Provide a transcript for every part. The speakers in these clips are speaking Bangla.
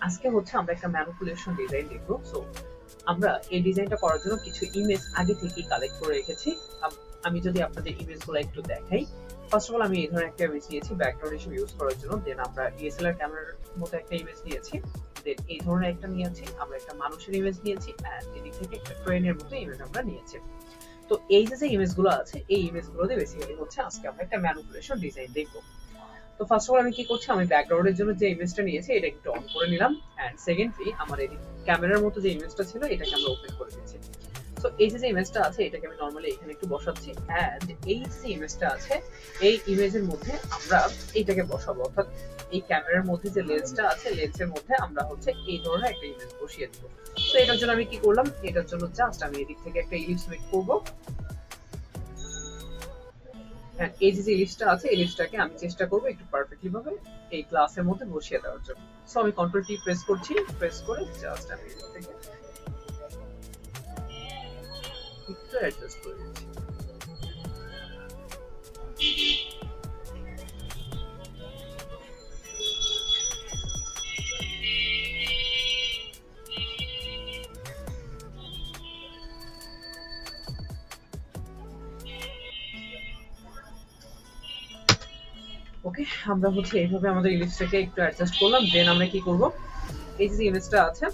আজকে হচ্ছে আমরা একটা ম্যানিপুলেশন ডিজাইন দেখবো। সো আমরা এই ডিজাইনটা করার জন্য কিছু ইমেজ আগে থেকেই কালেক্ট করে রেখেছি। আমি যদি আপনাদের ইমেজগুলো একটু দেখাই, ফার্স্ট অফ অল আমি এই ধরনের একটা ইমেজ নিয়েছি ব্যাকগ্রাউন্ড হিসেবে ইউজ করার জন্য। দেন আমরা ডিএসএলআর ক্যামেরার মতো একটা ইমেজ নিয়েছি। দেন এই ধরনের একটা নিয়েছি, আমরা একটা মানুষের ইমেজ নিয়েছি, অ্যান্ড এদিক থেকে একটা ট্রেনের মতো ইমেজ আমরা নিয়েছি। তো এই যে ইমেজগুলো আছে, এই ইমেজগুলো দিয়ে বেসিক্যালি হচ্ছে আজকে আমরা একটা ম্যানিপুলেশন ডিজাইন দেখবো। তো ফার্স্ট অফ অল আমি কি করছি, আমি ব্যাকগ্রাউন্ডের জন্য যে ইমেজটা নিয়েছি এটা একটু অন করে নিলাম, এন্ড সেকেন্ডলি আমার এই ক্যামেরার মতো যে ইমেজটা ছিল এটাকে আমরা ওপেন করে দিয়েছি। সো এই যে ইমেজটা আছে এটাকে আমি নরমালি এখানে একটু বসাচ্ছি, এন্ড এই যে ইমেজটা আছে এই ইমেজের মধ্যে আমরা এইটাকে বসাবো, অর্থাৎ এই ক্যামেরার মধ্যে যে লেন্সটা আছে লেন্সের মধ্যে আমরা হচ্ছে এই ধরনের একটা ইমেজ বসিয়ে দিব। তো এটার জন্য আমি কি করলাম, এটার জন্য জাস্ট আমি এদিক থেকে একটা ইলিপস মেক করবো। এই যে ইলিপসটা আছে এই ইলিপসটাকে আমি চেষ্টা করবো একটু পারফেক্টলি ভাবে এই গ্লাসের মধ্যে বসিয়ে দেওয়ার জন্য। সো আমি কন্ট্রোল টি প্রেস করছি, প্রেস করে জাস্ট আমি এদিক থেকে একটু অ্যাডজাস্ট করে দিচ্ছি। ওকে, আমরা হচ্ছে এইভাবে আমাদের ইলিপসটাকে একটু অ্যাডজাস্ট করলাম। দেন আমরা কি করব, এই যে ইমেজটা আছে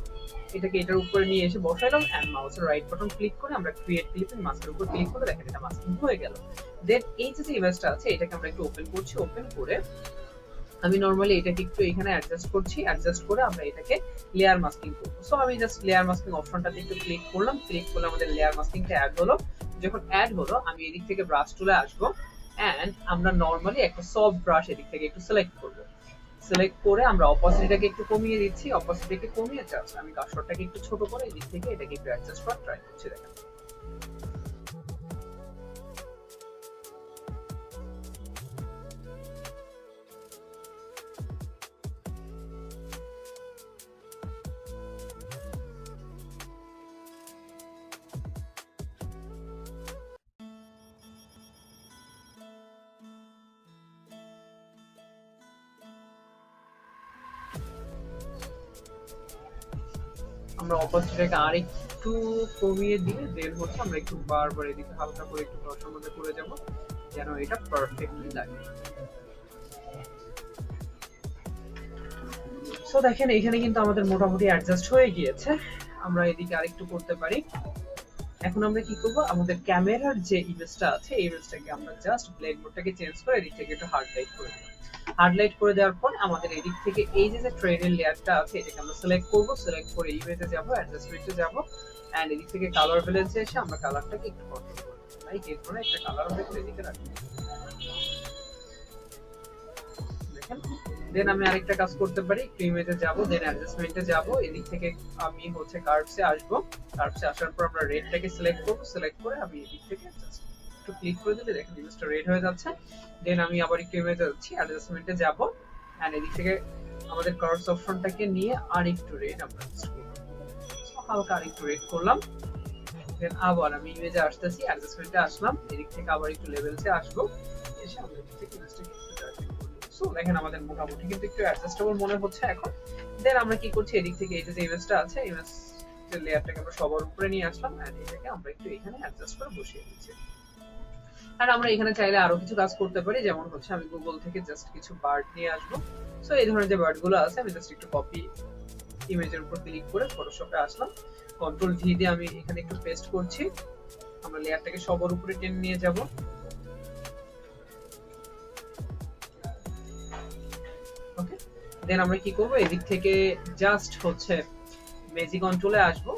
এটাকে এটার উপরে নিয়ে এসে বসাইলাম, এন্ড মাউসের রাইট বাটন ক্লিক করে আমরা ক্রিয়েট ক্লিপিং মাস্কের উপর ক্লিক করে দেখেন এটা মাস্কিং হয়ে গেল। দেন এই যে ইমেজটা আছে এটাকে আমরা একটু ওপেন করছি, ওপেন করে আমি নরমালি এটাকে একটু এখানে অ্যাডজাস্ট করছি, অ্যাডজাস্ট করে আমরা এটাকে লেয়ার মাস্কিং করব। সো আমি জাস্ট লেয়ার মাস্কিং অপশনটাতে একটু ক্লিক করলাম, ক্লিক করলে আমাদের লেয়ার মাস্কিংটা অ্যাড হলো। যখন অ্যাড হলো আমি এদিক থেকে ব্রাশ টুলে আসবো, এন্ড আমরা নরমালি একটা সফট ব্রাশ এদিক থেকে একটু সিলেক্ট করব। সিলেক্ট করে আমরা অপাসিটিটাকে একটু কমিয়ে দিচ্ছি, অপাসিটিকে কমিয়ে জাস্ট আমি কার্সরটাকে একটু ছোট করে এদিক থেকে এটাকে একটু অ্যাডজাস্ট করার ট্রাই করছি। দেখেন আমরা অপাসিটিটাকে আরেকটু কমিয়ে দিয়ে দেন হচ্ছে আমরা একটু বারবার এদিকে হালকা করে একটু ব্রাশের মধ্যে করে যাব যেন এটা পারফেক্টলি লাগে। সো দেখেন এখানে কিন্তু আমাদের মোটামুটি অ্যাডজাস্ট হয়ে গিয়েছে। আমরা এদিকে আরেকটু করতে পারি। এখন আমরা কি করব, আমাদের ক্যামেরার যে ইমেজটা আছে এই ইমেজটাকে আমরা জাস্ট ব্লেন্ড মোডটাকে চেঞ্জ করে এদিক থেকে একটু হার্ড লাইট করে দিলাম। হার্ড লাইট করে দেওয়ার পর আমাদের এদিক থেকে এই যে ট্রেনের লেয়ারটা আছে এটাকে আমরা সিলেক্ট করব, সিলেক্ট করে ইমেজে যাব, অ্যাডজাস্টমেন্টে যাব, এন্ড এদিক থেকে কালার ব্যালেন্সে এসে আমরা কালারটাকে একটু কন্ট্রোল করব। লাইক এই ধরনের একটা কালার আমরা এদিকে রাখবো। দেখেন দেন আমি আরেকটা কাজ করতে পারি, একটু ইমেজে যাব, দেন অ্যাডজাস্টমেন্টে যাব, এদিক থেকে আমি হচ্ছে কার্ভসে আসবো। কার্ভসে আসার পর আমরা রেডটাকে সিলেক্ট করব, সিলেক্ট করে আমি এদিক থেকে জাস্ট একটু ক্লিক করে দিলে দেখেন ইমেজটা রেড হয়ে যাচ্ছে। দেন আমি আবার একটু ইমেজে যাচ্ছি, অ্যাডজাস্টমেন্টে যাব, এন্ড এদিক থেকে আমাদের কার্ভস অপশনটাকে নিয়ে আরেকটু রেড আমরা হালকা আরেকটু রেড করলাম। দেন আবার আমি ইমেজে আসতেছি, অ্যাডজাস্টমেন্টে আসলাম, এদিক থেকে আবার একটু লেভেলসে আসবো, এসে আমরা এদিক থেকে ইমেজটাকে একটু ডার্কেন করব। সো দেখেন আমাদের মোটামুটি কিন্তু একটু অ্যাডজাস্টেবল মনে হচ্ছে এখন। দেন আমরা কি করছি, এদিক থেকে এই যে ইমেজটা আছে ইমেজ লেয়ারটাকে আমরা সবার উপরে নিয়ে আসলাম, এন্ড এটাকে আমরা একটু এখানে অ্যাডজাস্ট করে বসিয়ে দিচ্ছি। আর আমরা এখানে চাইলে আরো কিছু কাজ করতে পারি, যেমন হচ্ছে আমি গুগল থেকে জাস্ট কিছু বার্ড নিয়ে আসবো। সো এই ধরনের যে বার্ড গুলো আছে আমি জাস্ট একটু কপি ইমেজের উপর ক্লিক করে ফটোশপে আসলাম, কন্ট্রোল ভি দিয়ে আমি এখানে একটু পেস্ট করছি। আমরা লেয়ারটাকে সবার উপরে টেনে নিয়ে যাব। ওকে, দেন আমরা কি করব, এদিক থেকে জাস্ট হচ্ছে ম্যাজিক কন্ট্রোলে আসবো,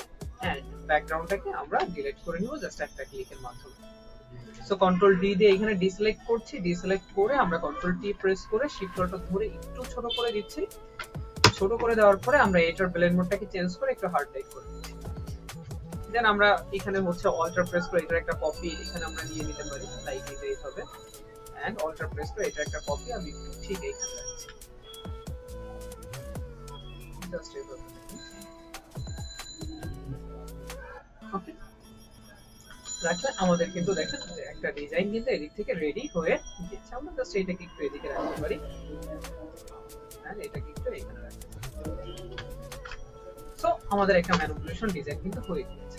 এন্ড ব্যাকগ্রাউন্ডটাকে আমরা ডিলিট করে নিব জাস্ট একটা ক্লিকের মাধ্যমে। সো কন্ট্রোল ডি দিয়ে এখানে ডিসিলেক্ট করছি, ডিসিলেক্ট করে আমরা কন্ট্রোল টি প্রেস করে শিফট বাটন ধরে একটু ছোট করে দিচ্ছি। ছোট করে দেওয়ার পরে আমরা এটার ব্লেন্ড মোডটাকে চেঞ্জ করে একটু হার্ড লাইট করে দিচ্ছি। দেন আমরা এখানে হচ্ছে অল্টার প্রেস করে এটার একটা কপি এখানে আমরা নিয়ে নিতে পারি, লাইক এটাই হবে, এন্ড অল্টার প্রেস করে এটার একটা কপি আমি ঠিক এইখানে রাখছি, জাস্ট এইভাবে। ওকে, রাখলে আমাদের কিন্তু দেখেন যে একটা ডিজাইন কিন্তু এদিক থেকে রেডি হয়ে গেছে। আমরা জাস্ট এটাকে একটু এদিকে রাখতে পারি, এন্ড এটাকে একটু এখানে রাখতে পারি। আমাদের একটা ম্যানিপুলেশন ডিজাইন কিন্তু হয়ে গিয়েছে।